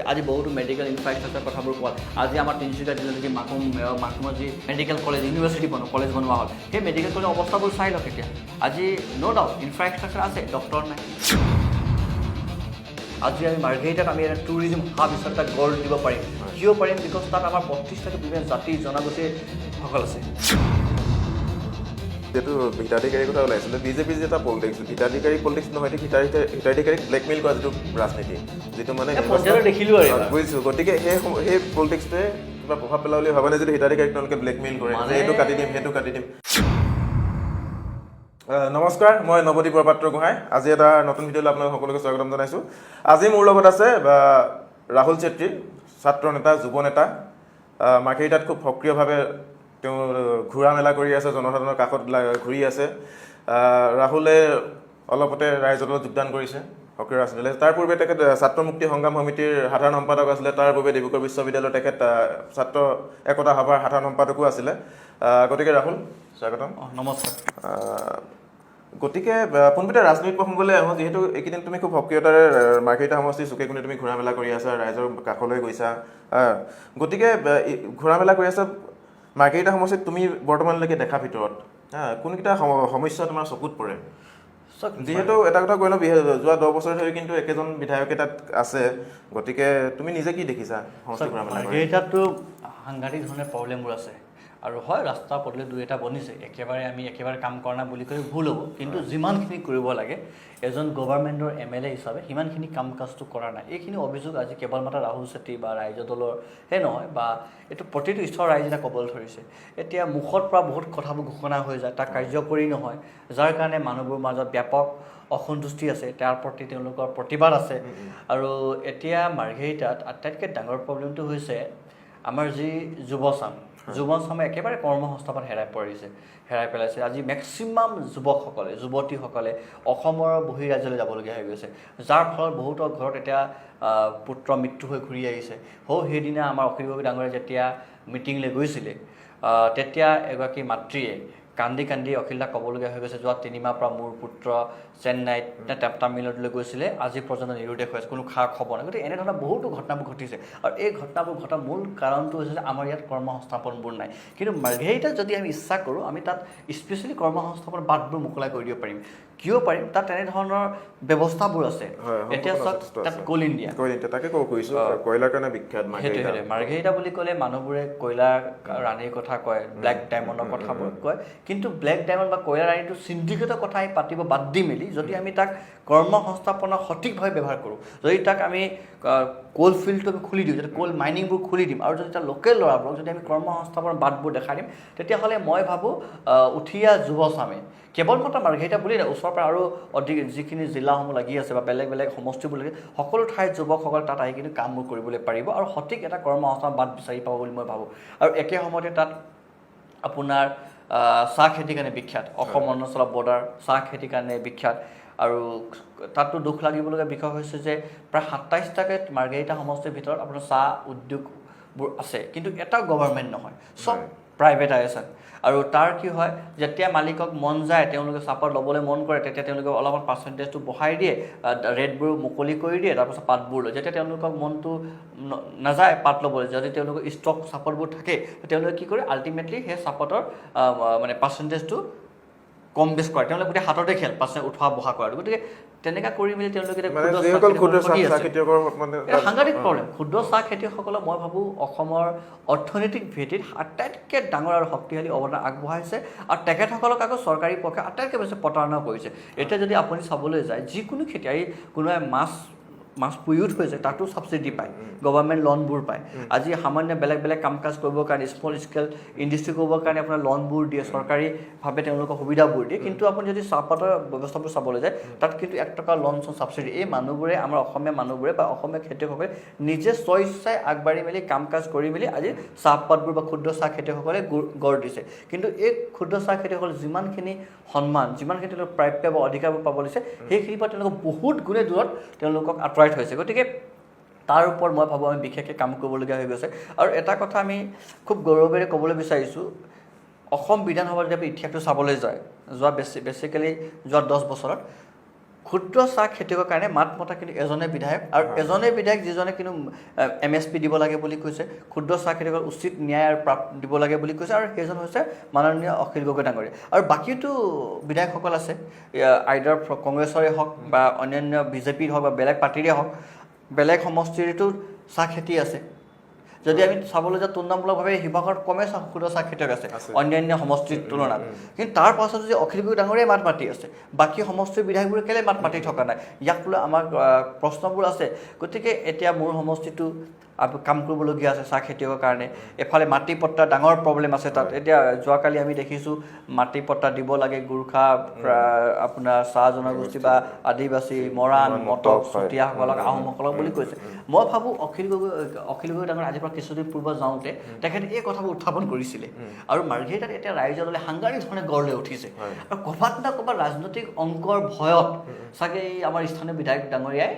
আজি বহুতো medical infrastructure কথাবোৰ কোৱা আজি আমাৰ তিনিচুকীয়া জিলাত যি মাকুমৰ যি মেডিকেল কলেজ ইউনিভাৰ্চিটি কলেজ বনোৱা হ'ল সেই মেডিকেল কলেজৰ অৱস্থাবোৰ চাই লওক এতিয়া আজি ন' ডাউট ইনফ্ৰাষ্ট্ৰাকচাৰ আছে ডক্টৰ নাই আজি আমি মাৰ্ঘেৰিটাত আমি এটা টুৰিজিম হাব হিচাপে তাক গঢ় দিব পাৰিম কিয় পাৰিম বিকজ তাত আমাৰ 32টাকৈ বিভিন্ন জাতি জনগোষ্ঠীসকল আছে যেহেতু হিতাধিকাৰীৰ কথা ওলাইছিলে বিজেপিৰ যে এটা পলিটিক্স হিতাধিকাৰী পলিটিক্স নহয় হিতাধিকাৰীক ব্লেকমেইল কৰা যিটো ৰাজনীতি যিটো মানে দেখিলোঁ আৰু বুজিছোঁ গতিকে সেই পলিটিক্সটোৱে কিবা প্ৰভাৱ পেলাব বুলি ভাবা নাই যদি হিতাধিকাৰীক তেওঁলোকে ব্লেকমেইল কৰে যে এইটো কাটি দিম সেইটো কাটি দিম নমস্কাৰ মই নৱদ্বীপ বৰপাত্ৰ গোহাঁই আজি এটা নতুন ভিডিঅ'লৈ আপোনালোক সকলোকে স্বাগতম জনাইছোঁ আজি মোৰ লগত আছে ৰাহুল চেত্ৰী ছাত্ৰ নেতা যুৱ নেতা মাৰ্ঘেৰিটাত খুব সক্ৰিয়ভাৱে তেওঁ ঘূৰা মেলা কৰি আছে জনসাধাৰণৰ কাষত ঘূৰি আছে ৰাহুলে অলপতে ৰাইজৰ লগত যোগদান কৰিছে সক্ৰিয় ৰাজনীতিলৈ তাৰ পূৰ্বে তেখেত ছাত্ৰ মুক্তি সংগ্ৰাম সমিতিৰ সাধাৰণ সম্পাদক আছিলে তাৰ পূৰ্বে ডিব্ৰুগড় বিশ্ববিদ্যালয়ৰ তেখেত ছাত্ৰ একতা সভাৰ সাধাৰণ সম্পাদকো আছিলে গতিকে ৰাহুল স্বাগতম নমস্কাৰ গতিকে পোনপটীয়া ৰাজনৈতিক প্ৰসংগলৈ আহোঁ যিহেতু এইকেইদিন তুমি খুব সক্ৰিয়তাৰে মাৰ্ঘেৰিটা সমষ্টিৰ চুকে কোণে তুমি ঘূৰা মেলা কৰি আছা ৰাইজৰ কাষলৈ গৈছা গতিকে ঘূৰা মেলা কৰি আছা মাৰ্ঘেৰিটা সমষ্টিত তুমি বৰ্তমানলৈকে দেখা ভিতৰত কোনকেইটা সমস্যা তোমাৰ চকুত পৰে যিহেতু এটা কথা কৈ লওঁ যোৱা 10 বছৰ ধৰি কিন্তু একেজন বিধায়কে তাত আছে গতিকে তুমি নিজে কি দেখিছা সমষ্টি ঘূৰা মেলা মাৰ্ঘেৰিটাততো সাংঘাতিক ধৰণে প্ৰব্লেমবোৰ আছে আৰু হয় ৰাস্তা পদূলি দুই এটা বনিছে একেবাৰে কাম কৰা নাই বুলি কৈ ভুল হ'ব কিন্তু যিমানখিনি কৰিব লাগে এজন গভৰ্ণমেণ্টৰ MLA হিচাপে সিমানখিনি কাম কাজটো কৰা নাই এইখিনি অভিযোগ আজি কেৱল মাত্ৰ ৰাহুল চেত্ৰী বা ৰাইজ দলৰ নহয় বা এইটো প্ৰতিটো স্তৰৰ ৰাইজে এটা ক'বলৈ ধৰিছে এতিয়া মুখৰ পৰা বহুত কথাবোৰ ঘোষণা হৈ যায় তাক কাৰ্যকৰী নহয় যাৰ কাৰণে মানুহবোৰৰ মাজত ব্যাপক অসন্তুষ্টি আছে তাৰ প্ৰতি তেওঁলোকৰ প্ৰতিবাদ আছে আৰু এতিয়া মাৰ্ঘেৰিটাত আটাইতকৈ ডাঙৰ প্ৰব্লেমটো হৈছে আমাৰ যি যুৱচামে একেবাৰে কৰ্মসংস্থাপন হেৰাই পেলাইছে আজি মেক্সিমাম যুৱতীসকলে অসমৰ বহিৰাজ্যলৈ যাবলগীয়া হৈ গৈছে যাৰ ফলত বহুতৰ ঘৰত এতিয়া পুত্ৰ মৃত্যু হৈ ঘূৰি আহিছে সেইদিনা আমাৰ অখিল গগৈ ডাঙৰীয়া যেতিয়া মিটিংলৈ গৈছিলে তেতিয়া এগৰাকী মাতৃয়ে কান্দি অখিলদাক ক'বলগীয়া হৈ গৈছে যোৱা 3 মাহৰ পৰা মোৰ পুত্ৰ চেন্নাইত তামিলনাডুলৈ গৈছিলে আজি পৰ্যন্ত নিৰুদ্দেশ হৈ আছে কোনো খা খবৰ নাই গতিকে এনেধৰণৰ বহুতো ঘটনাবোৰ ঘটিছে আৰু এই ঘটনাবোৰ ঘটাৰ মূল কাৰণটো হৈছে যে আমাৰ ইয়াত কৰ্মসংস্থাপনবোৰ নাই কিন্তু মাৰ্ঘেৰিটাত যদি আমি ইচ্ছা কৰোঁ আমি তাত স্পেচিয়েলি কৰ্মসংস্থাপন বাটবোৰ মুকলাই কৰি দিব পাৰিম কিয় পাৰিম তাত তেনেধৰণৰ ব্যৱস্থাবোৰ আছে এতিয়া তাত কোল ইণ্ডিয়া তাকে ক'ব খুজিছোঁ কয়লাৰ কাৰণে বিখ্যাত মাৰ্ঘেৰিটা বুলি ক'লে মানুহবোৰে কয়লা ৰাণীৰ কথা কয় ব্লেক ডায়মণ্ডৰ কথাবোৰ কয় কিন্তু ব্লেক ডায়মণ্ড বা কয়লা ৰাণীটো চিণ্ডিকেটৰ কথাই পাতিব বাদ দি মেলি যদি আমি তাক কৰ্মসংস্থাপনৰ সঠিকভাৱে ব্যৱহাৰ কৰোঁ যদি তাক আমি কোল ফিল্ডটো আমি খুলি দিওঁ যদি কোল মাইনিংবোৰ খুলি দিম আৰু যদি তাৰ লোকেল ল'ৰাবোৰক যদি আমি কৰ্মসংস্থাপনৰ বাটবোৰ দেখাই দিম তেতিয়াহ'লে মই ভাবোঁ উঠি অহা যুৱচামে কেৱল মাত্ৰ মাৰ্ঘেৰিটা বুলি নাই ওচৰৰ পৰা আৰু অধিক যিখিনি জিলাসমূহ লাগি আছে বা বেলেগ সমষ্টিবোৰ লাগি সকলো ঠাইত যুৱকসকল তাত আহি কিন্তু কামবোৰ কৰিবলৈ পাৰিব আৰু সঠিক এটা কৰ্মসংস্থাপন বাট বিচাৰি পাব বুলি মই ভাবোঁ আৰু একে সময়তে তাত আপোনাৰ চাহ খেতিৰ কাৰণে বিখ্যাত অসম অৰুণাচল বৰ্ডাৰ চাহ খেতিৰ কাৰণে বিখ্যাত আৰু তাতো দুখ লাগিবলগীয়া বিষয় হৈছে যে প্ৰায় 27টাকৈ মাৰ্ঘেৰিটা সমষ্টিৰ ভিতৰত আপোনাৰ চাহ উদ্যোগবোৰ আছে কিন্তু এটাও গভৰ্ণমেণ্ট নহয় চব প্ৰাইভেটাইজেশ্যন আৰু তাৰ কি হয় যেতিয়া মালিকক মন যায় তেওঁলোকে চাহপাত ল'বলৈ মন কৰে তেতিয়া তেওঁলোকে অলপমান পাৰ্চেণ্টেজটো বঢ়াই দিয়ে ৰেটবোৰ মুকলি কৰি দিয়ে তাৰপাছত পাতবোৰ লয় যেতিয়া তেওঁলোকৰ মনটো নাযায় পাত ল'বলৈ যদি তেওঁলোকৰ ষ্টক চাহপাতবোৰ থাকে তেওঁলোকে কি কৰে আল্টিমেটলি সেই চাহপাতৰ মানে পাৰ্চেণ্টেজটো কম বেছ কৰে তেওঁলোকে গোটেই হাততে খেল পাৰ্চেণ্ট উঠোৱা বহা কৰে গতিকে তেনেকুৱা কৰি মেলি তেওঁলোকে সাংঘাতিক প্ৰব্লেম ক্ষুদ্ৰ চাহ খেতিয়কসকলক মই ভাবোঁ অসমৰ অৰ্থনৈতিক ভেটিত আটাইতকৈ ডাঙৰ আৰু শক্তিশালী অৱদান আগবঢ়াইছে আৰু তেখেতসকলক আকৌ চৰকাৰী পক্ষে আটাইতকৈ বেছি প্ৰতাৰণা কৰিছে এতিয়া যদি আপুনি চাবলৈ যায় যিকোনো খেতি কোনোবাই মাছ পুহিও থৈছে তাতো ছাবচিডি পায় গভৰ্ণমেণ্ট লোনবোৰ পায় আজি সামান্য বেলেগ কাম কাজ কৰিবৰ কাৰণে স্মল স্কেল ইণ্ডাষ্ট্ৰি কৰিবৰ কাৰণে আপোনাৰ লোনবোৰ দিয়ে চৰকাৰীভাৱে তেওঁলোকৰ সুবিধাবোৰ দিয়ে কিন্তু আপুনি যদি চাহপাতৰ ব্যৱস্থাবোৰ চাবলৈ যায় তাত কিন্তু 1 টকা লোন ছাবচিডি এই মানুহবোৰে আমাৰ অসমীয়া মানুহবোৰে বা অসমীয়া খেতিয়কসকলে নিজে স্বইচ্ছাই আগবাঢ়ি মেলি কাম কাজ কৰি মেলি আজি চাহপাতবোৰ বা ক্ষুদ্ৰ চাহ খেতিয়কসকলে গঢ় দিছে কিন্তু এই ক্ষুদ্ৰ চাহ খেতিয়কসকল যিমানখিনি সন্মান যিমানখিনি তেওঁলোকৰ প্ৰাপ্য বা অধিকাৰবোৰ পাব দিছে সেইখিনিৰ পৰা তেওঁলোকক বহুত গুণে দূৰত তেওঁলোকক আঁতৰাই থৈছে গতিকে তাৰ ওপৰত মই ভাবোঁ আমি বিশেষকৈ কাম কৰিবলগীয়া হৈ গৈছে আৰু এটা কথা আমি খুব গৌৰৱেৰে ক'বলৈ বিচাৰিছোঁ অসম বিধানসভাৰ যদি আপুনি ইতিহাসটো চাবলৈ যায় যোৱা বেচিকেলি যোৱা 10 বছৰত ক্ষুদ্ৰ চাহ খেতিয়কৰ কাৰণে মাত মতা কিন্তু এজনে বিধায়ক আৰু এজনে বিধায়ক যিজনে কিন্তু MSP দিব লাগে বুলি কৈছে, ক্ষুদ্ৰ চাহ খেতিয়কৰ উচিত ন্যায় দিব লাগে বুলি কৈছে, আৰু সেইজন হৈছে মাননীয় অখিল গগৈ ডাঙৰীয়া। আৰু বাকীতো বিধায়কসকল আছে, আইদাৰ কংগ্ৰেছৰে হওক বা অন্যান্য BJPৰ হওক বা বেলেগ পাৰ্টিৰে হওক, বেলেগ সমষ্টিৰতো চাহ খেতি আছে। যদি আমি চাবলৈ যাওঁ তুলনামূলকভাৱে শিৱসাগৰত কমে ক্ষুদ্ৰ চাহ খেতিয়ক আছে অন্যান্য সমষ্টিৰ তুলনাত, কিন্তু তাৰ পাছত যদি অখিল গগৈ ডাঙৰীয়াই মাত মাতি আছে, বাকী সমষ্টিৰ বিধায়কবোৰে কেলৈ মাত মাতি থকা নাই, ইয়াক লৈ আমাৰ প্ৰশ্নবোৰ আছে। গতিকে এতিয়া মোৰ সমষ্টিটো কাম কৰিবলগীয়া আছে চাহ খেতিয়কৰ কাৰণে। এফালে মাটি পট্টা ডাঙৰ প্ৰব্লেম আছে তাত। এতিয়া যোৱাকালি আমি দেখিছোঁ মাটি পট্টা দিব লাগে গোৰ্খা আপোনাৰ চাহ জনগোষ্ঠী বা আদিবাসী, মৰাণ, মটক, চুতীয়াসকলক, আহোমসকলক বুলি কৈছে। মই ভাবোঁ অখিল গগৈ ডাঙৰ আজিৰ পৰা কিছুদিন পূৰ্বে যাওঁতে তেখেতে এই কথাবোৰ উত্থাপন কৰিছিলে, আৰু মাৰ্ঘেৰিটাত এতিয়া ৰাইজৰ দলে সাংঘাতিক ধৰণে গঢ় লৈ উঠিছে। আৰু ক'ৰবাত না ক'ৰবাত ৰাজনৈতিক অংকৰ ভয়ত চাগে এই আমাৰ স্থানীয় বিধায়ক ডাঙৰীয়াই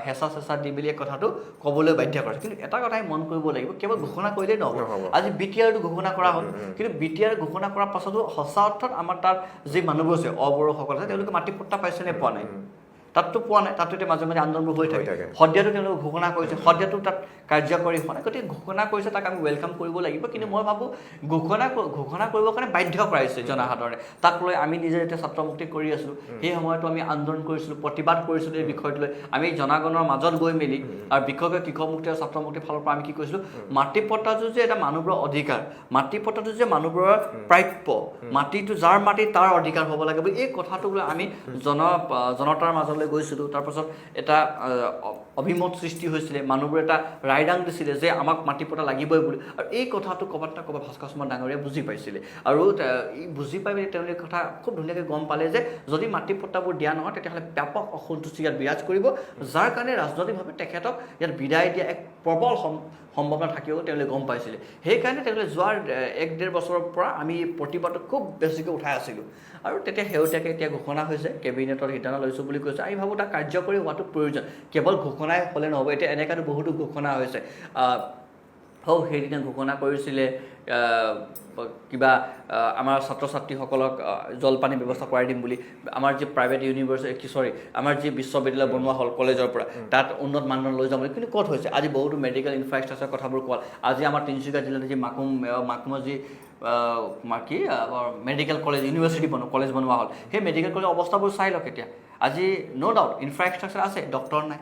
হেঁচা চেঁচা দি মেলি এই কথাটো ক'বলৈ বাধ্য কৰে। কিন্তু এটা কথাই মন কৰিব লাগিব, কেৱল ঘোষণা কৰিলেই নহ'ব। আজি BTRটো ঘোষণা কৰা হ'ল, কিন্তু BTR ঘোষণা কৰাৰ পাছতো সঁচা অৰ্থত আমাৰ তাত যি মানুহবোৰ আছে, অবড়োসকল আছে, তেওঁলোকে মাটি পট্টা পাইছে নে পোৱা নাই? তাততো পোৱা নাই। তাতো এতিয়া মাজে মাজে আন্দোলনবোৰ হৈ থাকে। শদিয়াতো তেওঁলোকে ঘোষণা কৰিছে, শদিয়াতো তাত কাৰ্যকৰী হোৱা নাই। গতিকে ঘোষণা কৰিছে, তাক আমি ৱেলকাম কৰিব লাগিব। কিন্তু মই ভাবোঁ ঘোষণা কৰিবৰ কাৰণে বাধ্য কৰাইছে জনসাধাৰণে। তাক লৈ আমি নিজে যেতিয়া ছাত্ৰ মুক্তি কৰি আছিলোঁ, সেই সময়তো আমি আন্দোলন কৰিছিলোঁ, প্ৰতিবাদ কৰিছিলোঁ এই বিষয়টো লৈ। আমি জনগণৰ মাজত গৈ মেলি, আৰু বিশেষকৈ কৃষক মুক্তি আৰু ছাত্ৰ মুক্তিৰ ফালৰ পৰা আমি কি কৰিছিলোঁ, মাটি পট্টাটো যে এটা মানুহবোৰৰ অধিকাৰ, মাটি পট্টাটো যে মানুহবোৰৰ প্ৰাপ্য, মাটিটো যাৰ মাটি তাৰ অধিকাৰ হ'ব লাগে বুলি এই কথাটো লৈ আমি জনতাৰ মাজলৈ গৈছিলোঁ। তাৰপাছত এটা অভিমত সৃষ্টি হৈছিলে, মানুহবোৰে এটা ৰায়দান দিছিলে যে আমাক মাটি পট্টা লাগিবই বুলি। আৰু এই কথাটো ক'ৰবাত না ক'ৰবাত ভাস্কৰ চুমন ডাঙৰীয়াই বুজি পাইছিলে, আৰু বুজি পাই মেলি তেওঁলোকে কথা খুব ধুনীয়াকৈ গম পালে যে যদি মাটি পট্টাবোৰ দিয়া নহয় তেতিয়াহ'লে ব্যাপক অসন্তুষ্টি ইয়াত বিৰাজ কৰিব, যাৰ কাৰণে ৰাজনৈতিকভাৱে তেখেতক ইয়াত বিদায় দিয়া এক প্ৰবল সম্ভাৱনা থাকিব তেওঁলোকে গম পাইছিলে। সেইকাৰণে তেওঁলোকে যোৱাৰ 1-1.5 বছৰৰ পৰা আমি প্ৰতিবাদটো খুব বেছিকৈ উঠাই আছিলোঁ, আৰু তেতিয়া শেহতীয়াকৈ এতিয়া ঘোষণা হৈছে, কেবিনেটৰ সিদ্ধান্ত লৈছোঁ বুলি কৈছে। আমি ভাবোঁ তাক কাৰ্যকৰী হোৱাটো প্ৰয়োজন। কেৱল ঘোষণাই হ'লে নহ'ব। এতিয়া এনেকুৱাতো বহুতো ঘোষণা হৈছে, সেইদিনা ঘোষণা কৰিছিলে কিবা আমাৰ ছাত্ৰ ছাত্ৰীসকলক জলপানী ব্যৱস্থা কৰাই দিম বুলি। আমাৰ যি প্ৰাইভেট আমাৰ যি বিশ্ববিদ্যালয় বনোৱা হ'ল কলেজৰ পৰা, তাত উন্নত মানদণ্ড লৈ যাম বুলি, কিন্তু ক'ত হৈছে? আজি বহুতো মেডিকেল ইনফ্ৰাষ্ট্ৰাকচাৰ কথাবোৰ কোৱা। আজি আমাৰ তিনিচুকীয়া জিলাত যি মাকুমৰ যি মেডিকেল কলেজ কলেজ বনোৱা হ'ল, সেই মেডিকেল কলেজৰ অৱস্থাবোৰ চাই লওক এতিয়া। আজি ন' ডাউট ইনফ্ৰাষ্ট্ৰাকচাৰ আছে, ডক্টৰ নাই,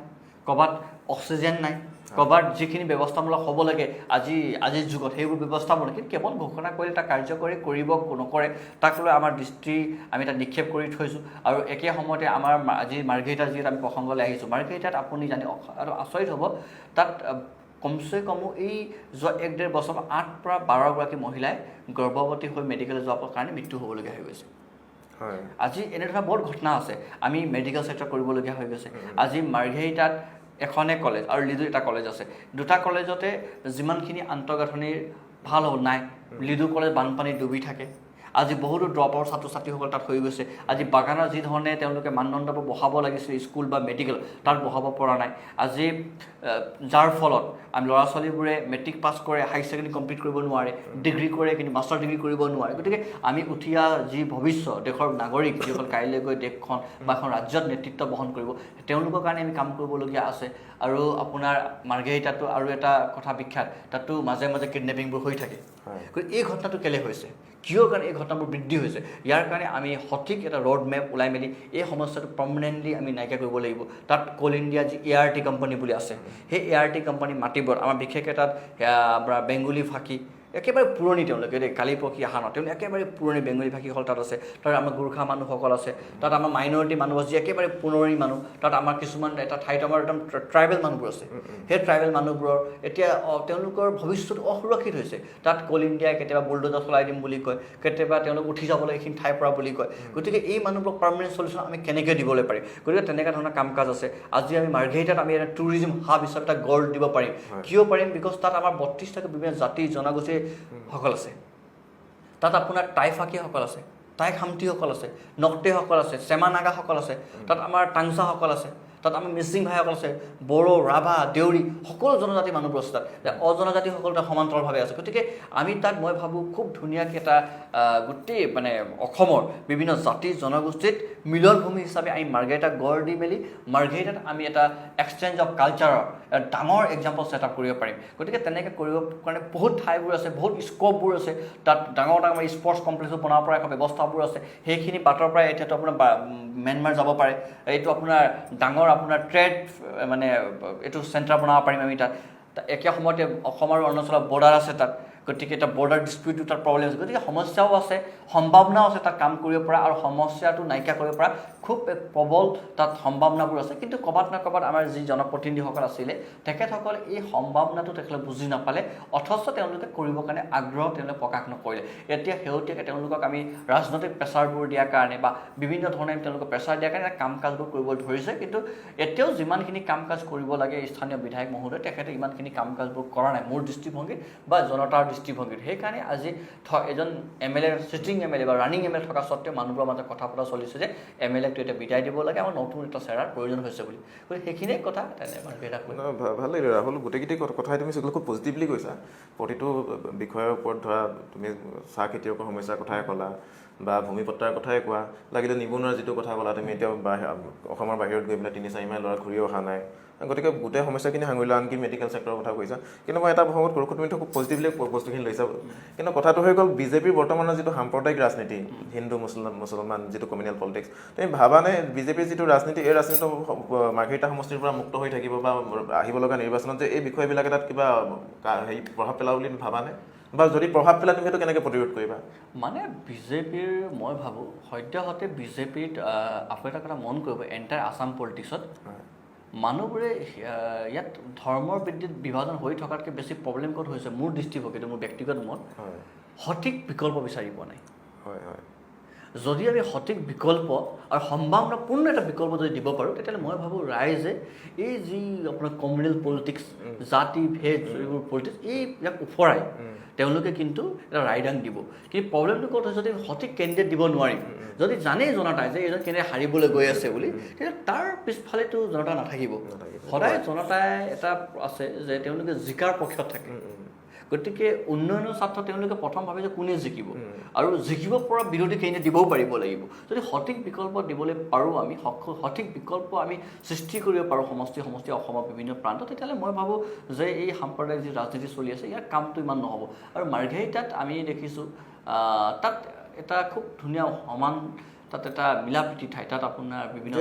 ক'ৰবাত অক্সিজেন নাই, ক'ৰবাত যিখিনি ব্যৱস্থামূলক হ'ব লাগে আজিৰ যুগত সেইবোৰ ব্যৱস্থামূলক, কিন্তু কেৱল ঘোষণা কৰিলে তাক কাৰ্যকৰী কৰিব নকৰে, তাক লৈ আমাৰ দৃষ্টি আমি তাত নিক্ষেপ কৰি থৈছোঁ। আৰু একে সময়তে আমাৰ আজি মাৰ্ঘেৰিটাত যিহেতু আমি প্ৰসংগলৈ আহিছোঁ, মাৰ্ঘেৰিটাত আপুনি জানি আৰু আচৰিত হ'ব, তাত কমচে কমো এই যোৱা 1-1.5 বছৰ 8 পৰা 12 গৰাকী মহিলাই গৰ্ভৱতী হৈ মেডিকেললৈ যোৱাৰ কাৰণে মৃত্যু হ'বলগীয়া হৈ গৈছে। আজি এনেধৰণৰ বহুত ঘটনা আছে, আমি মেডিকেল চেক্টৰ কৰিবলগীয়া হৈ গৈছে। আজি মাৰ্ঘেৰিটাত এখনে কলেজ আৰু লিডুত এটা কলেজ আছে, দুটা কলেজতে যিমানখিনি আন্তঃগাঁথনিৰ ভাল হ'ব নাই। লিডু কলেজ বানপানীত ডুবি থাকে। আজি বহুতো ড্ৰপ আউট ছাত্ৰ ছাত্ৰীসকল তাত হৈ গৈছে। আজি বাগানৰ যি ধৰণে তেওঁলোকে মানদণ্ডবোৰ বঢ়াব লাগিছিল স্কুল বা মেডিকেল, তাত বঢ়াব পৰা নাই। আজি যাৰ ফলত আমি ল'ৰা ছোৱালীবোৰে মেট্ৰিক পাছ কৰে, হাই ছেকেণ্ডেৰী কমপ্লিট কৰিব নোৱাৰে, ডিগ্ৰী কৰে কিন্তু মাষ্টাৰ ডিগ্ৰী কৰিব নোৱাৰে। গতিকে আমি উঠি যি ভৱিষ্যত দেশৰ নাগৰিক, যিসকল কাইলৈ গৈ দেশখন বা এখন ৰাজ্যত নেতৃত্ব বহন কৰিব, তেওঁলোকৰ কাৰণে আমি কাম কৰিবলগীয়া আছে। আৰু আপোনাৰ মাৰ্ঘেৰিটাতো আৰু এটা কথা বিখ্যাত, তাতো মাজে মাজে কিডনেপিংবোৰ হৈ থাকে। গতিকে এই ঘটনাটো কেলৈ হৈছে, কিহৰ কাৰণে এই ঘটনাবোৰ বৃদ্ধি হৈছে, ইয়াৰ কাৰণে আমি সঠিক এটা ৰোড মেপ ওলাই মেলি এই সমস্যাটো পাৰ্মানেণ্টলি আমি নাইকিয়া কৰিব লাগিব। তাত কোল ইণ্ডিয়া যি ART কোম্পানী বুলি আছে, সেই ART কোম্পানী মাটিবোৰ আমাৰ বিশেষকৈ তাত আপোনাৰ বেংগলী ভাষী একেবাৰে পুৰণি, তেওঁলোকে কালি পৰহি অহা নহয়, তেওঁলোকে একেবাৰে পুৰণি বেংগলী ভাষীসকল তাত আছে। তাত আমাৰ গোৰ্খা মানুহসকল আছে, তাত আমাৰ মাইনৰিটি মানুহ আছে যি একেবাৰে পুৰণি মানুহ। তাত আমাৰ কিছুমান এটা ঠাইত আমাৰ একদম ট্ৰাইবেল মানুহবোৰ আছে। সেই ট্ৰাইবেল মানুহবোৰৰ এতিয়া তেওঁলোকৰ ভৱিষ্যত অসুৰক্ষিত হৈছে। তাত কোল ইণ্ডিয়াই কেতিয়াবা বুলডোজাৰ চলাই দিম বুলি কয়, কেতিয়াবা তেওঁলোক উঠি যাবলৈ এইখিনি ঠাইৰ পৰা বুলি কয়। গতিকে এই মানুহবোৰক পাৰ্মানেণ্ট চলিউশ্যন আমি কেনেকৈ দিবলৈ পাৰিম? গতিকে তেনেকুৱা ধৰণৰ কাম কাজ আছে। আজি আমি মাৰ্ঘেৰিটাত আমি এটা টুৰিজিম হাব হিচাপে এটা গঢ় দিব পাৰিম। কিয় পাৰিম? বিকজ তাত আমাৰ 32টাকৈ বিভিন্ন জাতি জনগোষ্ঠী সকল আছে। তাত আপোনাৰ টাইফাকীসকল আছে, টাই খামতিসকল আছে, নক্টেসকল আছে, চেমা নাগাসকল আছে, তাত আমাৰ টাংচাসকল আছে, তাত আমাৰ মিচিং ভাইসকল আছে, বড়ো, ৰাভা, দেউৰী, সকলো জনজাতি মানুহবোৰ আছে তাত, অজনজাতিসকল তাত সমান্তৰালভাৱে আছে। গতিকে আমি তাত মই ভাবোঁ খুব ধুনীয়াকৈ এটা গোটেই মানে অসমৰ বিভিন্ন জাতি জনগোষ্ঠীত মিলনভূমি হিচাপে আমি মাৰ্ঘেৰিটাক গঢ় দি মেলি মাৰ্ঘেৰিটাত আমি এটা এক্সচেঞ্জ অফ কালচাৰৰ ডাঙৰ এক্সাম্পল ছেট আপ কৰিব পাৰিম। গতিকে তেনেকৈ কৰিব কাৰণে বহুত ঠাইবোৰ আছে, বহুত স্ক'পবোৰ আছে, তাত ডাঙৰ ডাঙৰ স্পৰ্টছ কমপ্লেক্সবোৰ বনাব পৰা এখন ব্যৱস্থাবোৰ আছে। সেইখিনি বাটৰ পৰাই এতিয়াতো আপোনাৰ ম্যানমাৰ যাব পাৰে, এইটো আপোনাৰ ডাঙৰ আপোনাৰ ট্ৰেড মানে এইটো চেণ্টাৰ বনাব পাৰিম আমি তাত। একে সময়তে অসম আৰু অৰুণাচলৰ বৰ্ডাৰ আছে তাত, গতিকে এটা বৰ্ডাৰ ডিস্পিউটো তাত প্ৰব্লেম আছে। গতিকে সমস্যাও আছে, সম্ভাৱনাও আছে তাত কাম কৰিব পৰা, আৰু সমস্যাটো নাইকিয়া কৰিব পৰা খুব প্ৰবল তাত সম্ভাৱনাবোৰ আছে। কিন্তু ক'ৰবাত না ক'ৰবাত আমাৰ যি জনপ্ৰতিনিধিসকল আছিলে তেখেতসকলে এই সম্ভাৱনাটো তেখেতলোকে বুজি নাপালে, অথচ তেওঁলোকে কৰিবৰ কাৰণে আগ্ৰহ তেওঁলোকে প্ৰকাশ নকৰিলে। এতিয়া শেহতীয়াকৈ তেওঁলোকক আমি ৰাজনৈতিক প্ৰেছাৰবোৰ দিয়াৰ কাৰণে বা বিভিন্ন ধৰণে তেওঁলোকক প্ৰেছাৰ দিয়াৰ কাৰণে কাম কাজবোৰ কৰিব ধৰিছে, কিন্তু এতিয়াও যিমানখিনি কাম কাজ কৰিব লাগে স্থানীয় বিধায়ক মহোদয় তেখেতে ইমানখিনি কাম কাজবোৰ কৰা নাই মোৰ দৃষ্টিভংগীত বা জনতাৰ দৃষ্টিভংগীত। সেইকাৰণে আজি এজন MLA চিটিং MLA বা ৰানিং MLA থকা স্বত্তেও মানুহবোৰৰ মাজত কথা পতা চলিছে যে MLAকটো এতিয়া বিদায় দিব লাগে, আমাৰ নতুন এটা চেহেৰাৰ প্ৰয়োজন হৈছে বুলি। গতিকে সেইখিনিয়ে কথা ভাল লাগিলে ৰাহুল, গোটেইকেইটি কথাই তুমি খুব পজিটিভলি কৈছা। প্ৰতিটো বিষয়ৰ ওপৰত ধৰা তুমি চাহ খেতিয়কৰ সমস্যাৰ কথাই ক'লা বা ভূমিপট্টাৰ কথাই কোৱা, লাগিলে নিবনুৱাৰ যিটো কথা ক'লা তুমি, এতিয়াও অসমৰ বাহিৰত গৈ পেলাই 3-4 মাইল ল'ৰা ঘূৰি অহা নাই, গতিকে গোটেই সমস্যাখিনি সাঙুৰিলা। আনকি মেডিকেল ছেক্টৰৰ কথা কৈছা। কিন্তু মই এটা ভাবত কৰোঁ, তুমি খুব পজিটিভলি বস্তুখিনি লৈছা, কিন্তু কথাটো হৈ গ'ল বিজেপিৰ বৰ্তমানৰ যিটো সাম্প্ৰদায়িক ৰাজনীতি, হিন্দু মুছলমান যিটো কমিউনেল পলিটিক্স, তুমি ভাবানে বিজেপিৰ যিটো ৰাজনীতি, এই ৰাজনীতিটো মাৰ্ঘেৰিটা সমষ্টিৰ পৰা মুক্ত হৈ থাকিব বা আহিব লগা নিৰ্বাচনত যে এই বিষয়বিলাকে তাত কিবা হেৰি প্ৰভাৱ পেলাব বুলি ভাবানে? বা যদি প্ৰভাৱ পেলাই তুমি সেইটো কেনেকৈ প্ৰতিৰোধ কৰিবা? মানে বিজেপিৰ মই ভাবোঁ সদ্যহতে বিজেপিত আকৌ এটা কথা মন কৰিব, এণ্টায়াৰ আছাম পলিটিক্সত মানুহবোৰে ইয়াত ধৰ্মৰ ভিত্তিত বিভাজন হৈ থকাতকৈ বেছি প্ৰব্লেম ক'ত হৈছে মোৰ দৃষ্টিভংগীটো, মোৰ ব্যক্তিগত মত, সঠিক বিকল্প বিচাৰি পোৱা নাই। যদি আমি সঠিক বিকল্প আৰু সম্ভাৱনাপূৰ্ণ এটা বিকল্প যদি দিব পাৰোঁ, তেতিয়াহ'লে মই ভাবোঁ ৰাইজে এই যি আপোনাৰ কমিউনেল পলিটিক্স, জাতি ভেদ এইবোৰ পলিটিক্স, ইয়াক ওফৰাই তেওঁলোকে কিন্তু এটা ৰায়দান দিব। কিন্তু প্ৰব্লেমটো ক'ত হৈছে, যদি সঠিক কেণ্ডিডেট দিব নোৱাৰিম, যদি জানেই জনতাই যে এইজন কেনেকৈ হাৰিবলৈ গৈ আছে বুলি, তেতিয়া তাৰ পিছফালেতো জনতা নাথাকিব। সদায় জনতাই এটা আছে যে তেওঁলোকে জিকাৰ পক্ষত থাকে। গতিকে উন্নয়নৰ স্বাৰ্থত তেওঁলোকে প্ৰথম ভাবে যে কোনে জিকিব, আৰু জিকিব পৰা বিৰোধী কেণ্ডিডেট দিবও পাৰিব লাগিব। যদি সঠিক বিকল্প দিবলৈ পাৰোঁ, আমি সঠিক বিকল্প আমি সৃষ্টি কৰিব পাৰোঁ সমষ্টি অসমৰ বিভিন্ন প্ৰান্তত, তেতিয়াহ'লে মই ভাবোঁ যে এই সাম্প্ৰদায়িক যি ৰাজনীতি চলি আছে ইয়াৰ কামটো ইমান নহ'ব। আৰু মাৰ্ঘেৰিটাত আমি দেখিছোঁ তাত এটা খুব ধুনীয়া সমান, তাত এটা মিলাপ্ৰীতি ঠাই, তাত আপোনাৰ বিভিন্ন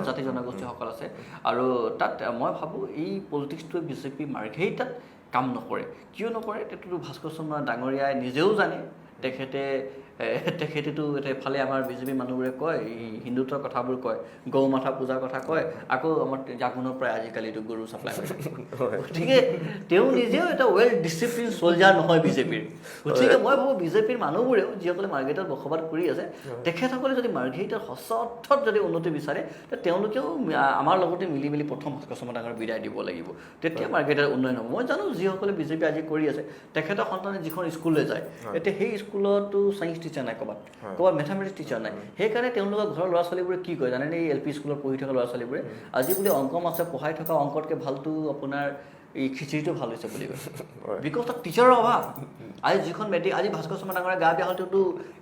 জাতি জনগোষ্ঠীসকল আছে, আৰু তাত মই ভাবোঁ এই পলিটিক্সটোৱে বিজেপি মাৰ্ঘেৰিটাত কাম নকৰে। কিয় নকৰে তেতিয়াতো ভাস্কৰ শৰ্মা ডাঙৰীয়াই নিজেও জানে। তেখেতেতো এফালে আমাৰ বিজেপি মানুহবোৰে কয় এই হিন্দুত্বৰ কথাবোৰ কয়, গৌ মাথা পূজাৰ কথা কয়, আকৌ আমাৰ জাগুনৰ পৰাই আজিকালিতো গৰু চাপ্লাই কৰে। গতিকে তেওঁ নিজেও এটা ৱেল ডিচিপ্লিন চলজাৰ নহয় বিজেপিৰ। গতিকে মই ভাবোঁ বিজেপিৰ মানুহবোৰেও যিসকলে মাৰ্ঘেৰিটাত বসবাস কৰি আছে, তেখেতসকলে যদি মাৰ্ঘেৰিটাৰ সঁচা অৰ্থত যদি উন্নতি বিচাৰে, তেওঁলোকেও আমাৰ লগতে মিলি মেলি প্ৰথম ভাস্কৰ শৰ্মা ডাঙৰীয়াক বিদায় দিব লাগিব। তেতিয়া মাৰ্ঘেৰিটাৰ উন্নয়ন হ'ব। মই জানো যিসকলে বিজেপি আজি কৰি আছে, তেখেতৰ সন্তানে যিখন স্কুললৈ যায়, এতিয়া সেই স্কুলতো ছায়েন্স টিচাৰ নাই, ক'ৰবাত মেথামেটিক্স টিচাৰ নাই। সেইকাৰণে তেওঁলোকৰ ঘৰৰ ল'ৰা ছোৱালীবোৰে কি কয় জানেনে, এই LP স্কুলত পঢ়ি থকা ল'ৰা ছোৱালীবোৰে আজি বোলে অংক মাছে পঢ়াই থকা অংকতকৈ ভালটো আপোনাৰ এই খিচিৰিটো ভাল হৈছে বুলি কৈছে, বিকজ তাত টিচাৰৰ অভাৱ। আজি যিখন মেট্ৰিক, আজি ভাস্কৰ শৰ্মা ডাঙৰীয়া গা বেয়া হ'লেতো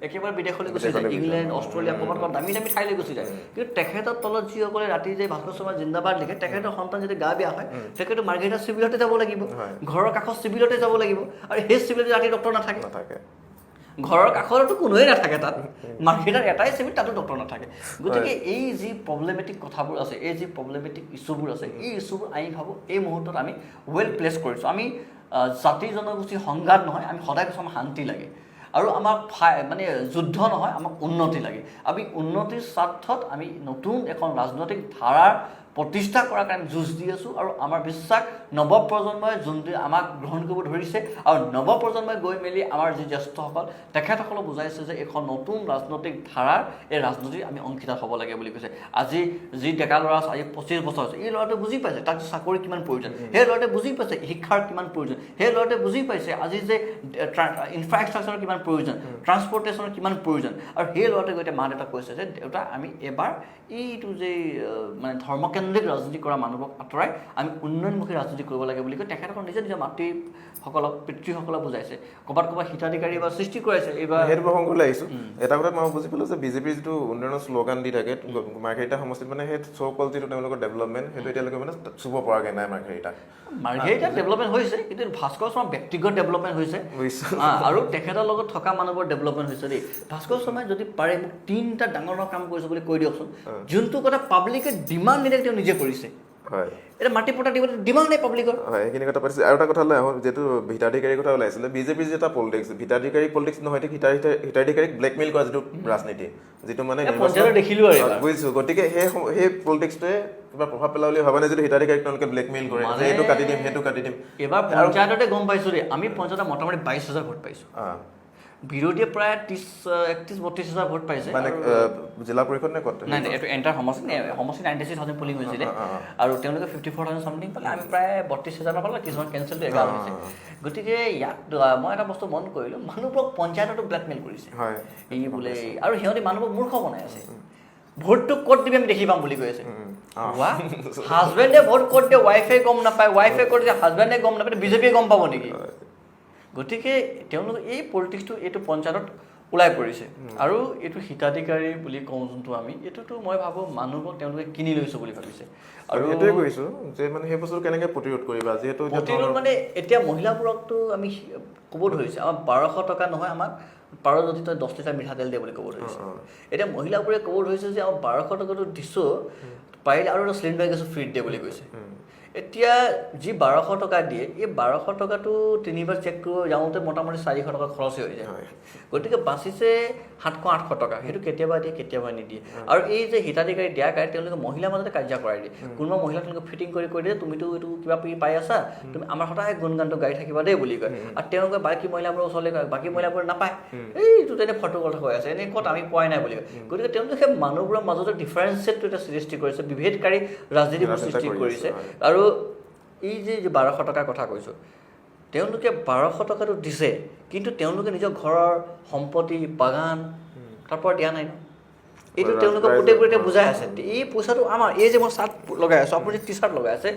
একেবাৰে বিদেশলৈ গুচি যায়, ইংলেণ্ড অষ্ট্ৰেলিয়া ক'ৰবাত দামী ঠাইলৈ গুচি যায়। কিন্তু তেখেতৰ তলত যিসকলে ৰাতি যে ভাস্কৰ শৰ্মা জিন্দাবাদ লিখে, তেখেতৰ সন্তান যদি গা বেয়া হয়, তেখেতো মাৰ্ঘেৰিটা চিভিলতে যাব লাগিব, ঘৰৰ কাষৰ চিভিলতে যাব লাগিব, আৰু সেই চিভিলতে ৰাতি ডক্টৰ নাথাকে। ঘৰৰ কাষৰতো কোনোৱে নাথাকে, তাত মাৰ্ঘেৰিটাৰ এটাই চিভিল, তাতো ডক্টৰ নাথাকে। গতিকে এই যি প্ৰব্লেমেটিক কথাবোৰ আছে, এই যি প্ৰব্লেমেটিক ইছ্যুবোৰ আছে, এই ইছ্যুবোৰ আমি ভাবোঁ এই মুহূৰ্তত আমি ৱেল প্লেচ কৰিছোঁ। আমি জাতি জনগোষ্ঠীৰ সংঘাত নহয়, আমি সদায় কৈছোঁ আমাৰ শান্তি লাগে, আৰু আমাক মানে যুদ্ধ নহয়, আমাক উন্নতি লাগে। আমি উন্নতিৰ স্বাৰ্থত আমি নতুন এখন ৰাজনৈতিক ধাৰাৰ প্ৰতিষ্ঠা কৰাৰ কাৰণে যুঁজ দি আছোঁ আৰু আমাৰ বিশ্বাস নৱপ্ৰজন্মই যোনটো আমাক গ্ৰহণ কৰিব ধৰিছে আৰু নৱপ্ৰজন্মই গৈ মেলি আমাৰ যি জ্যেষ্ঠসকল তেখেতসকলক বুজাইছে যে এখন নতুন ৰাজনৈতিক ধাৰাৰ এই ৰাজনীতিত আমি অংশীদাৰ হ'ব লাগে বুলি কৈছে আজি যি ডেকা ল'ৰা আছে আজি 25 বছৰ হৈছে এই ল'ৰাটোৱে বুজি পাইছে তাক চাকৰি কিমান প্ৰয়োজন সেই ল'ৰাটোৱে বুজি পাইছে শিক্ষাৰ কিমান প্ৰয়োজন সেই ল'ৰাটোৱে বুজি পাইছে আজি যে ইনফ্ৰাষ্ট্ৰাকচাৰৰ কিমান প্ৰয়োজন ট্ৰান্সপৰ্টেশ্যনৰ কিমান প্ৰয়োজন আৰু সেই ল'ৰাটোৱে গৈ মা দেউতাক কৈছে যে দেউতা আমি এবাৰ এইটো যে মানে ধৰ্মকেন্দ্ৰিক ৰাজনীতি কৰা মানুহক আঁতৰাই আমি উন্নয়নমুখী ৰাজনীতি কৰিব লাগে বুলি কৈ তেখেতসকল নিজৰ নিজৰ মাতৃসকলক পিতৃসকলক বুজাইছে ক'ৰবাত হিতাধিকাৰী বা সৃষ্টি কৰাইছে এইবাৰ সেইটো প্ৰসংগলৈ আহিছোঁ এটা কথাত মই বুজি পালোঁ যে বিজেপিৰ যিটো উন্নয়নৰ শ্লোগান দি থাকে মাৰ্ঘেৰিটা সমষ্টিত মানে সেই চ'কল যিটো তেওঁলোকৰ ডেভেলপমেণ্ট সেইটো এতিয়ালৈকে মানে চুব পৰাকৈ নাই মাৰ্ঘেৰিটা ডেভেলপমেণ্ট হৈছে কিন্তু ভাস্কৰ শৰ্মাৰ ব্যক্তিগত ডেভেলপমেণ্ট হৈছে আৰু তেখেতৰ লগত থকা মানুহবোৰৰ ডেভেলপমেণ্ট হৈছে দেই ভাস্কৰ শৰ্মাই যদি পাৰে মোক 3টা ডাঙৰ কাম কৰিছে বুলি কৈ দিয়কচোন যোনটো কথা পাব্লিকে ডিমাণ্ড নিদিয়ে তেওঁ নিজে কৰিছে হয় এটা মাটি পটা দিব ডিমাণ্ড নাই পাব্লিকৰ হয় এইখিনি কথা পাতিছে আৰু এটা কথা লৈ আহোঁ যিহেতু হিতাধিকাৰীৰ কথা ওলাইছিলে বিজেপিৰ যি এটা পলিটিক্স হিতাধিকাৰী পলিটিক্স নহয় হিতাধিকাৰীক ব্লেকমেইল কৰা যিটো ৰাজনীতি যিটো মানে বুজিছোঁ গতিকে সেই পলিটিক্সটোৱে কিবা প্ৰভাৱ পেলাব বুলি ভাবা নাই যদি হিতাধিকাৰীক তেওঁলোকে ব্লেকমেইল কৰে যে এইটো কাটি দিম সেইটো কাটি দিম এইবাৰ পঞ্চায়ততে গম পাইছোঁ দেই আমি পঞ্চায়তত মোটামুটি 22,000 ভোট পাইছোঁ বিৰোধীয়ে প্ৰায় 31-32,000 ভোট পাইছে মানে জিলা পৰিষদ নে ক'ত নাই এইটো এণ্টাৰ সমষ্টি 96,000 পলিং হৈছিলে আৰু তেওঁলোকে 54,000 চামথিং পালে আমি প্ৰায় 32,000 পালে কিছুমান কেঞ্চেলটো 11 হৈছে গতিকে ইয়াত মই এটা বস্তু মন কৰিলোঁ মানুহবোৰক পঞ্চায়ততো ব্লেকমেইল কৰিছে এই বোলে আৰু সিহঁতে মানুহবোৰক মূৰ্খ বনাই আছে ভোটটো ক'ত দিবি আমি দেখি পাম বুলি কৈ আছে হাজবেণ্ডে ভোট ক'ত দিয়ে ৱাইফে গম নাপায় ৱাইফে ক'ত দিয়ে হাজবেণ্ডে গম নাপায় বিজেপিয়ে গম পাব নেকি গতিকে তেওঁলোকে এই পলিটিক্সটো এইটো পঞ্চায়তত ওলাই পৰিছে আৰু এইটো হিতাধিকাৰী বুলি কওঁ যোনটো আমি এইটোতো মই ভাবোঁ মানুহক তেওঁলোকে কিনি লৈছোঁ বুলি ভাবিছে আৰু এইটোৱে কৈছোঁ যে মানে সেই বস্তুটো কেনেকৈ প্ৰতিৰোধ কৰিবা যিহেতু প্ৰতিৰোধ মানে এতিয়া মহিলাবোৰকতো আমি ক'ব ধৰিছে আমাৰ 1200 টকা নহয় আমাক পাৰ যদি তই 10 লিটাৰ মিঠাতেল দিয়ে বুলি ক'ব ধৰিছে এতিয়া মহিলাবোৰে ক'ব ধৰিছে যে আমাৰ 1200 টকাটো দিছোঁ পাৰিলে আৰু এটা চিলিণ্ডাৰ গেছো ফ্ৰীত দিয়ে বুলি কৈছে এতিয়া যি 1200 টকা দিয়ে এই 1200 টকাটো 3বাৰ চেক কৰিব যাওঁতে মোটামুটি 400 টকা খৰচেই হৈ যায় গতিকে বাচিছে 700-800 টকা সেইটো কেতিয়াবা দিয়ে কেতিয়াবা নিদিয়ে আৰু এই যে হিতাধিকাৰী দিয়াৰ কাৰণে তেওঁলোকে মহিলাৰ মাজতে কাৰ্য কৰাই দিয়ে কোনোবা মহিলা তেওঁলোকে ফিটিং কৰি দিয়ে তুমিতো এইটো কিবা পাই আছা তুমি আমাৰ সদায় গুণগানটো গাই থাকিবা দেই বুলি কয় আৰু তেওঁলোকে বাকী মহিলাবোৰৰ ওচৰলৈ কয় বাকী মহিলাবোৰে নাপায় এইটো তেনে ফটো কথা কৈ আছে এনেই ক'ত আমি পোৱাই নাই বুলি কয় গতিকে তেওঁলোকে সেই মানুহবোৰৰ মাজতে ডিফাৰেঞ্চিয়েটটো এটা সৃষ্টি কৰিছে বিভেদকাৰী ৰাজনীতিবোৰ সৃষ্টি কৰিছে আৰু এই যে 1200 টকাৰ কথা কৈছোঁ তেওঁলোকে 1200 টকাটো দিছে কিন্তু তেওঁলোকে নিজৰ ঘৰৰ সম্পত্তি বাগান তাৰপৰা দিয়া নাই এইটো তেওঁলোকে গোটেই বুজাই আছে এই পইচাটো আমাৰ এই যে মই চাৰ্ট লগাই আছোঁ আপুনি টি চাৰ্ট লগাই আছে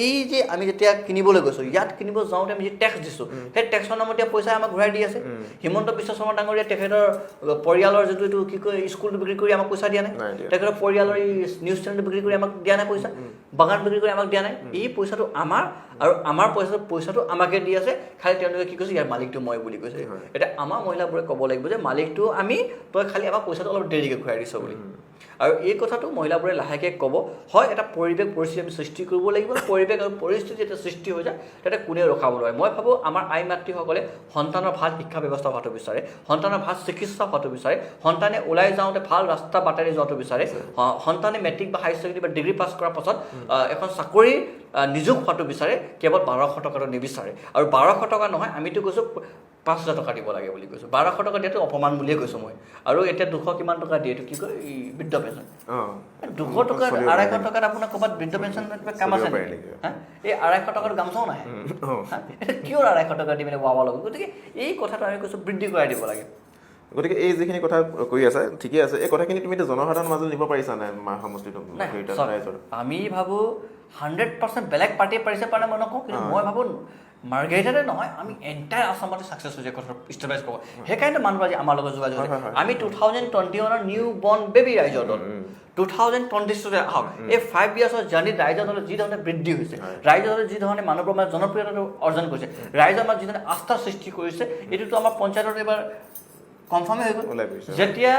এই যে আমি যেতিয়া কিনিবলৈ গৈছোঁ ইয়াত কিনিব যাওঁতে আমি যে টেক্স দিছোঁ সেই টেক্সৰ নামত এতিয়া পইচা আমাক ঘূৰাই দি আছে হিমন্ত বিশ্ব শৰ্মা ডাঙৰীয়া তেখেতৰ পৰিয়ালৰ যিটো এইটো কি কয় স্কুলটো বিক্ৰী কৰি আমাক পইচা দিয়া নাই তেখেতৰ পৰিয়ালৰ এই নিউজ চেনেলটো বিক্ৰী কৰি আমাক দিয়া নাই পইচা বাগান বিক্ৰী কৰি আমাক দিয়া নাই এই পইচাটো আমাৰ আৰু আমাৰ পইচাটো আমাকে দি আছে খালি তেওঁলোকে কি কৈছে ইয়াৰ মালিকটো মই বুলি কৈছে এতিয়া আমাৰ মহিলাবোৰে ক'ব লাগিব যে মালিকটো আমি তই খালি আমাক পইচাটো অলপ দেৰিকৈ ঘূৰাই দিছ বুলি আৰু এই কথাটো মহিলাবোৰে লাহেকৈ ক'ব হয় এটা পৰিৱেশ পৰিস্থিতি আমি সৃষ্টি কৰিব লাগিব পৰিৱেশ আৰু পৰিস্থিতি যেতিয়া সৃষ্টি হৈ যায় তেতিয়া কোনেও ৰখাব নোৱাৰে মই ভাবোঁ আমাৰ আই মাতৃসকলে সন্তানৰ ভাল শিক্ষা ব্যৱস্থা হোৱাটো বিচাৰে সন্তানৰ ভাল চিকিৎসা হোৱাটো বিচাৰে সন্তানে ওলাই যাওঁতে ভাল ৰাস্তা বাটেৰে যোৱাটো বিচাৰে সন্তানে মেট্ৰিক বা হায়াৰ ছেকেণ্ডেৰী বা ডিগ্ৰী পাছ কৰাৰ পাছত এখন চাকৰি নিযোগ হোৱাটো বিচাৰে কেৱল 1200 টকাটো নিবিচাৰে আৰু 1200 টকা নহয় আমিতো কৈছোঁ 5,000 টকা দিব লাগে বুলি কৈছোঁ 1200 টকা দিয়াটো অপমান বুলিয়ে কৈছোঁ মই আৰু এতিয়া 200 কিমান টকা দিয়ে এইটো কি কয় এই বৃদ্ধ পেঞ্চন 200 টকা 250 টকাত আপোনাৰ ক'ৰবাত বৃদ্ধ পেঞ্চন কাম আছে নেকি এই 250 টকাটো গামচাও নাহে কিয় 250 টকা দি মেলি পাব লাগে গতিকে এই কথাটো আমি কৈছোঁ বৃদ্ধি কৰাই দিব লাগে গতিকে এই যিখিনি কথা কৈ আছে ঠিকে আছে এই কথাখিনি তুমি জনসাধাৰণৰ মাজত নিব পাৰিছা নাই সমষ্টিটো আমি ভাবোঁ 100% বেলেগ পাৰ্টিয়ে পাৰিছে পাৰে মই নকওঁ কিন্তু মই ভাবোঁ মাৰ্ঘেৰিটাতে নহয় আমি এণ্টায়াৰ আসামতে ছাকচেছ হৈছে কথা ষ্টেবিলাইজ কৰোঁ সেইকাৰণে মানুহ আজি আমাৰ লগত যোগাযোগ আমি 2021 নিউ বৰ্ণ বেবী ৰাইজৰ দল 2022 আহক এই 5 ইয়াৰ্ছৰ জাৰ্ণিত ৰাইজৰ দলত যি ধৰণে বৃদ্ধি হৈছে ৰাইজৰ দলে যি ধৰণে মানুহবোৰৰ মাজত জনপ্ৰিয়তাটো অৰ্জন কৰিছে ৰাইজৰ মাজত যি ধৰণে আস্থা সৃষ্টি কৰিছে এইটোতো আমাৰ পঞ্চায়তত এবাৰ কনফাৰ্মে হৈ গ'ল যেতিয়া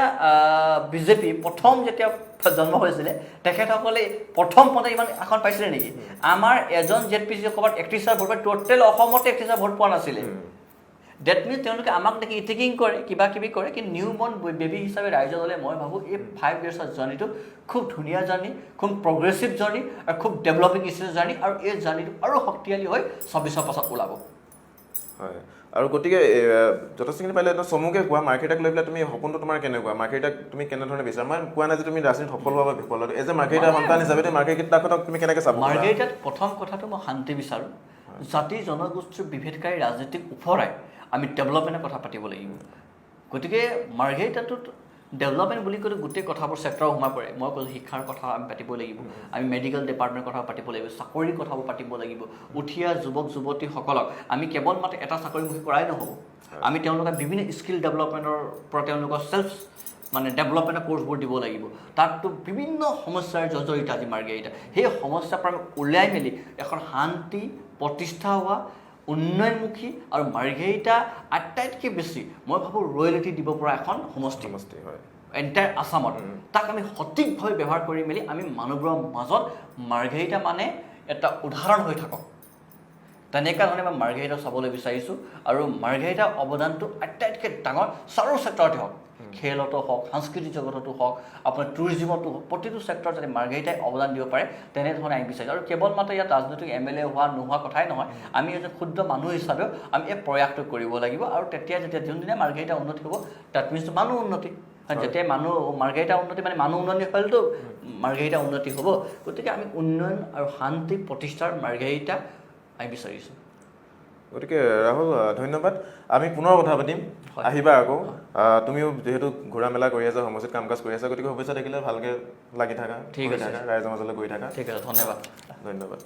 বিজেপি প্ৰথম যেতিয়া জন্ম হৈছিলে তেখেতসকলে প্ৰথম পদে ইমান আসন পাইছিলে নেকি আমাৰ এজন জেড পি চি ক'ৰবাত 31,000 ভোট পাই টোটেল অসমতে 31,000 ভোট পোৱা নাছিলে ডেট মিনছ তেওঁলোকে আমাক দেখি ইথিকিং কৰে কিবা কিবি কৰে কিন্তু নিউ বৰ্ণ বেবী হিচাপে ৰাইজৰ দলে মই ভাবোঁ এই 5 years জাৰ্ণিটো খুব ধুনীয়া জাৰ্ণি খুব প্ৰগ্ৰেছিভ জাৰ্ণি আৰু খুব ডেভেলপিং ষ্টেজ জাৰ্ণি আৰু এই জাৰ্ণিটো আৰু শক্তিশালী হৈ 24ৰ পাছত ওলাব হয় আৰু গতিকে যথেষ্টখিনি পাৰিলে এটা চমুকে কোৱা মাৰ্কেটক লৈ পেলাই তুমি সপোনটো তোমাৰ কেনেকুৱা মাৰ্কেটক তুমি কেনেধৰণে বিচাৰা মই কোৱা নাই যে তুমি ৰাজনীতিত সফল হোৱা বা বিফল হোৱা এজ এ মাৰ্কেটাৰ সন্তান হিচাপে তুমি মাৰ্কেটক তুমি কেনেকৈ চাব মাৰ্কেটাত প্ৰথম কথাটো মই শান্তি বিচাৰোঁ জাতি জনগোষ্ঠীৰ বিভেদকাৰী ৰাজনীতিক ওফৰাই আমি ডেভেলপমেণ্টৰ কথা পাতিব লাগিব গতিকে মাৰ্ঘেৰিটাটোত ডেভেলপমেণ্ট বুলি ক'লে গোটেই কথাবোৰ চেক্টৰ সোমাই পৰে মই কৈছোঁ শিক্ষাৰ কথা আমি পাতিব লাগিব আমি মেডিকেল ডিপাৰ্টমেণ্টৰ কথা পাতিব লাগিব চাকৰিৰ কথাবোৰ পাতিব লাগিব উঠীয়া যুৱক যুৱতীসকলক আমি কেৱল মাত্ৰ এটা চাকৰিমুখী কৰাই নহ'ব আমি তেওঁলোকক বিভিন্ন স্কিল ডেভেলপমেণ্টৰ পৰা তেওঁলোকৰ চেল্ফ মানে ডেভেলপমেণ্টৰ কোৰ্চবোৰ দিব লাগিব তাততো বিভিন্ন সমস্যাৰ জড়িত আজি মাৰ্ঘেৰিটা সেই সমস্যাৰ পৰা আমি উলিয়াই মেলি এখন শান্তি প্ৰতিষ্ঠা হোৱা উন্নয়নমুখী আৰু মাৰ্ঘেৰিটা আটাইতকৈ বেছি মই ভাবোঁ ৰয়েলিটি দিব পৰা এখন সমষ্টি হয় এণ্টায়াৰ আছামত তাক আমি সঠিকভাৱে ব্যৱহাৰ কৰি মেলি আমি মানুহবোৰৰ মাজত মাৰ্ঘেৰিটা মানে এটা উদাহৰণ হৈ থাকক তেনেকুৱা ধৰণে মই মাৰ্ঘেৰিটা চাবলৈ বিচাৰিছোঁ আৰু মাৰ্ঘেৰিটাৰ অৱদানটো আটাইতকৈ ডাঙৰ চাৰো চেক্টৰতে হওক খেলতো হওক সাংস্কৃতিক জগততো হওক আপোনাৰ টুৰিজিমতো হওক প্ৰতিটো চেক্টৰত যাতে মাৰ্ঘেৰিটাই অৱদান দিব পাৰে তেনেধৰণে আমি বিচাৰিছোঁ আৰু কেৱল মাত্ৰ ইয়াত ৰাজনৈতিক MLA হোৱা নোহোৱা কথাই নহয় আমি এজন ক্ষুদ্ৰ মানুহ হিচাপেও আমি এই প্ৰয়াসটো কৰিব লাগিব আৰু তেতিয়া যেতিয়া যোনদিনা মাৰ্ঘেৰিটা উন্নতি হ'ব তাত মিনছ মানুহ উন্নতি যেতিয়া মানুহ মাৰ্ঘেৰিটা উন্নতি মানে মানুহ উন্নতি হ'লেতো মাৰ্ঘেৰিটা উন্নতি হ'ব গতিকে আমি উন্নয়ন আৰু শান্তি প্ৰতিষ্ঠাৰ মাৰ্ঘেৰিটা আমি বিচাৰিছোঁ গতিকে ৰাহুল ধন্যবাদ আমি পুনৰ কথা পাতিম আহিবা আকৌ তুমিও যিহেতু ঘূৰা মেলা কৰি আছা সমষ্টিত কাম কাজ কৰি আছা গতিকে ভৱিষ্যত দেখিলে ভালকৈ লাগি থাকা ঠিক আছে ৰাইজৰ মাজলৈ গৈ থাকা ঠিক আছে ধন্যবাদ ধন্যবাদ